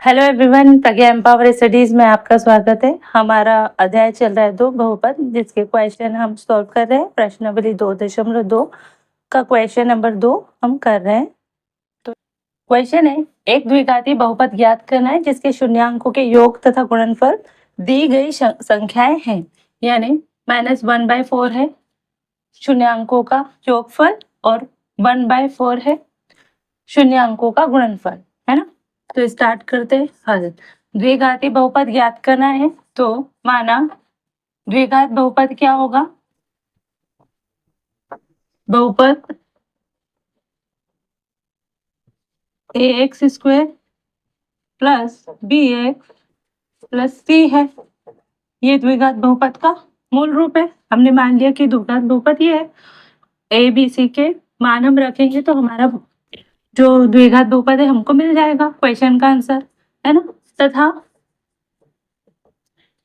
Hello everyone, प्रज्ञा empower studies में आपका स्वागत है। हमारा अध्याय चल रहा है 2 बहुपद, जिसके क्वेश्चन हम सॉल्व कर रहे हैं। प्रश्नावली 2.2 का क्वेश्चन नंबर 2 हम कर रहे हैं। तो क्वेश्चन है, एक द्विघाती बहुपद ज्ञात करना है जिसके शून्यांकों के योग तथा गुणनफल दी गई संख्याएं हैं। यानी -1/4 है शून्यांकों का योगफल और 1/4 है शून्यांकों का गुणनफल, है ना। तो स्टार्ट करते हैं हल। द्विघाती बहुपद ज्ञात करना है, तो माना द्विघात बहुपद क्या होगा? बहुपद ax² plus bx plus c है। ये द्विघात बहुपद का मूल रूप है। हमने मान लिया कि द्विघात बहुपद ये है। a b c के मान हम रखेंगे तो हमारा जो द्विघात बहुपद है हमको मिल जाएगा, क्वेश्चन का आंसर, है ना। तथा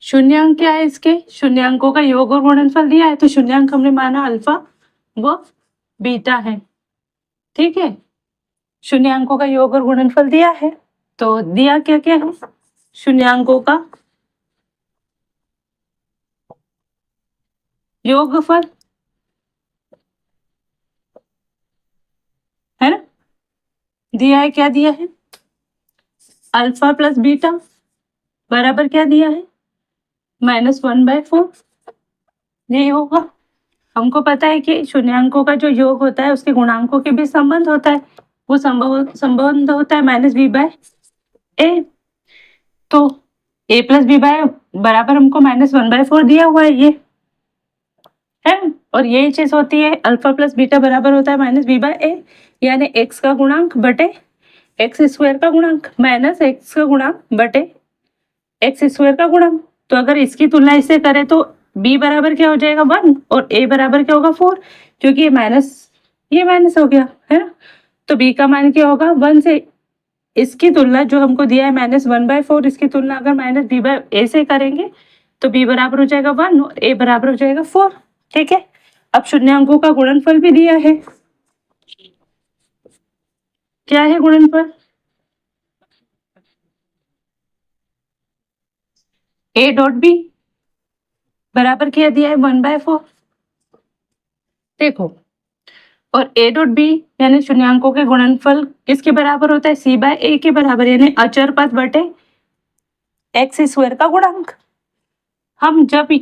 शून्यांक क्या है? इसके शून्यांकों का योग और गुणनफल दिया है, तो शून्यांक हमने माना अल्फा व बीटा है। ठीक है, शून्यांकों का योग और गुणनफल दिया है, तो दिया क्या क्या है? शून्यांकों का योगफल, है ना। दिया है, क्या दिया है? अल्फा प्लस बीटा बराबर क्या दिया है? -1/4। यही होगा। हमको पता है कि शून्यांकों का जो योग होता है उसके गुणांकों के बीच संबंध होता है। वो संबंध होता है -b/a। तो a प्लस b बाय बराबर हमको -1/4 दिया हुआ है, ये है। और यही चीज होती है अल्फा प्लस बीटा बराबर होता है -b/a, यानी x का गुणांक बटे x² का गुणांक माइनस x का गुणांक बटे x² का गुणांक। तो अगर इसकी तुलना इससे करें तो b बराबर क्या हो जाएगा? 1 और a बराबर क्या होगा? 4, क्योंकि ये माइनस हो गया, है ना। तो b का मान क्या होगा? 1 से इसकी तुलना जो हमको दिया है -1/4, इसकी तुलना अगर -b/a से करेंगे तो b बराबर हो जाएगा 1 और a बराबर हो जाएगा 4। ठीक है, अब शून्यांकों का गुणनफल भी दिया है। क्या है गुणनफल? a डॉट b बराबर क्या दिया है? 1/4। देखो, और a डॉट b यानी शून्यांकों के गुणनफल किसके बराबर होता है? c/a के बराबर, यानी अचर पद बटे x² का गुणांक। हम जब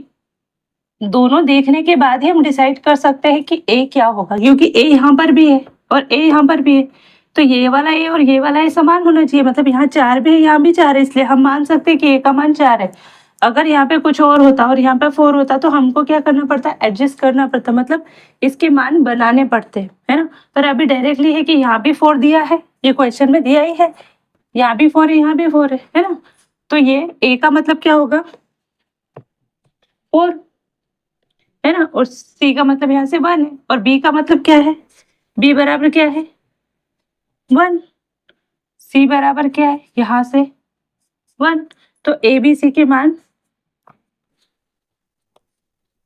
दोनों देखने के बाद ही हम डिसाइड कर सकते हैं कि a क्या होगा, क्योंकि a यहाँ पर भी है और a यहाँ पर भी है, तो ये वाला a और ये वाला a समान होना चाहिए। मतलब यहाँ 4 भी है, यहाँ भी 4 है, इसलिए हम मान सकते हैं कि a का मान 4 है। अगर यहाँ पे कुछ और होता और यहाँ पे 4 होता तो हमको क्या करना पड़ता? एडजस्ट करना पड़ता, मतलब इसके मान बनाने पड़ते, है ना। पर अभी डायरेक्टली है कि यहाँ भी 4 दिया है, ये क्वेश्चन में दिया ही है, यहाँ भी 4 है, यहाँ भी 4 है ना। तो ये a का मतलब क्या होगा? 4, है ना। और c का मतलब यहाँ से 1 है, और b का मतलब क्या है? b बराबर क्या है? 1। c बराबर क्या है? यहाँ से 1। तो a b c के मान,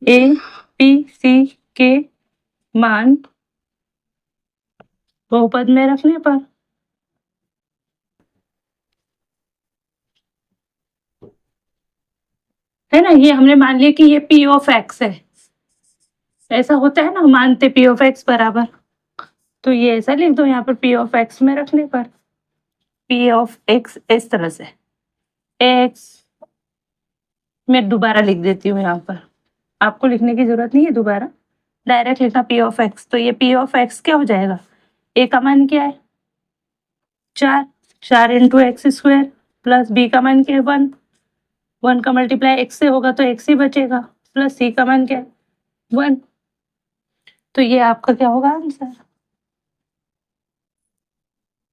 a b c के मान बहुपद में रखने पर है ना, ये हमने मान लिया कि ये p ऑफ x है। ऐसा होता है ना, मानते p ऑफ x बराबर, तो ये ऐसा लिख दो यहाँ पर p ऑफ x में रखने पर p ऑफ x इस तरह से x, मैं दोबारा लिख देती हूँ यहाँ पर, आपको लिखने की जरूरत नहीं है दोबारा, डायरेक्ट लिखना p ऑफ x। तो ये p ऑफ x क्या हो जाएगा? a का मान क्या है? 4 इंटू x² प्लस b का मान क्या है? 1 का मल्टीप्लाई x से होगा तो x ही बचेगा, प्लस c का मान क्या है? 1। तो ये आपका क्या होगा आंसर?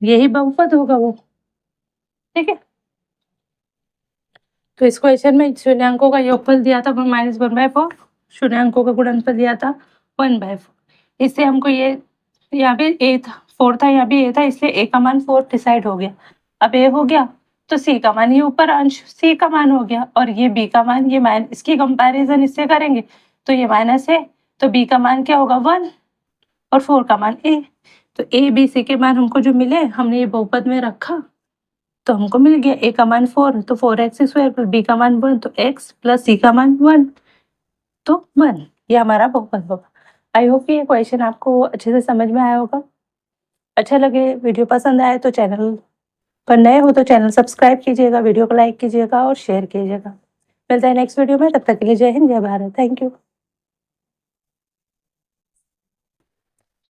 यही बहुपद होगा वो। ठीक है, तो इस क्वेश्चन में शून्यांकों का योगफल दिया था -1/4, शून्यांकों का गुणनफल दिया था 1/4। इससे हमको ये यहाँ पे a था, 4 था, यहाँ भी a था, इसलिए a का मान 4 डिसाइड हो गया। अब a हो गया तो c का मान, ये ऊपर अंश c का मान हो गया, और ये b का मान, ये मान, इसकी कंपैरिजन इससे करेंगे तो ये माइनस है, तो b का मान क्या होगा? 1 और 4 का मान a। तो a b c के मान हमको जो मिले हमने ये बहुपद में रखा, तो हमको मिल गया a का मान 4, तो 4x² प्लस b का मान 1, तो x प्लस c का मान 1, तो 1। ये हमारा बहुपद होगा। आई होप कि ये क्वेश्चन आपको अच्छे से समझ में आया होगा। अच्छा लगे, वीडियो पसंद आए तो चैनल पर नए हो तो चैनल सब्सक्राइब कीजिएगा, वीडियो को लाइक कीजिएगा और शेयर कीजिएगा। मिलते हैं नेक्स्ट वीडियो में, तब तक के लिए जय हिंद, जय भारत। Thank you.